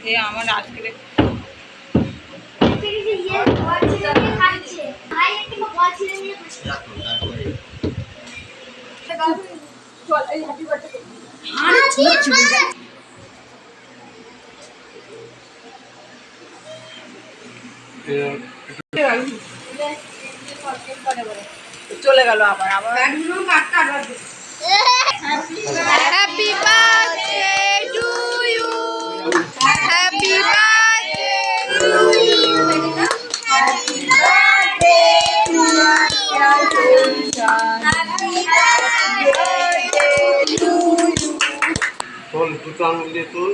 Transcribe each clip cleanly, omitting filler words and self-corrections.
এ আমার আজকে চলে গেল আবার আবার happy birthday to you happy birthday to you happy birthday to তোল দুটো আঙুল দিয়ে তোল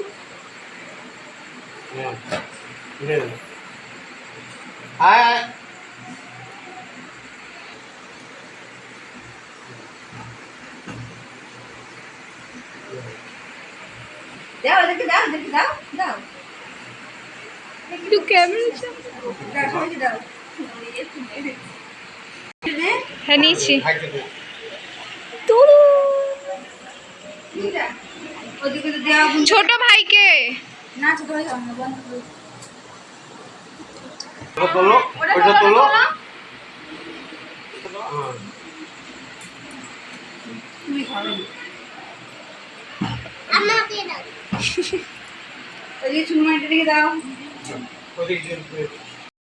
হ্যাঁ দাও দেখে দাও দেখে দাও দাও একটু কেমন দাও হ্যাঁ নিয়েছি ছোট ভাইকে না ছোট ভাই তোলো ওইটা তোলো তুমি খাবে আমাকে দাও ওই চুনমাইটা দিকে দাও ওদিকে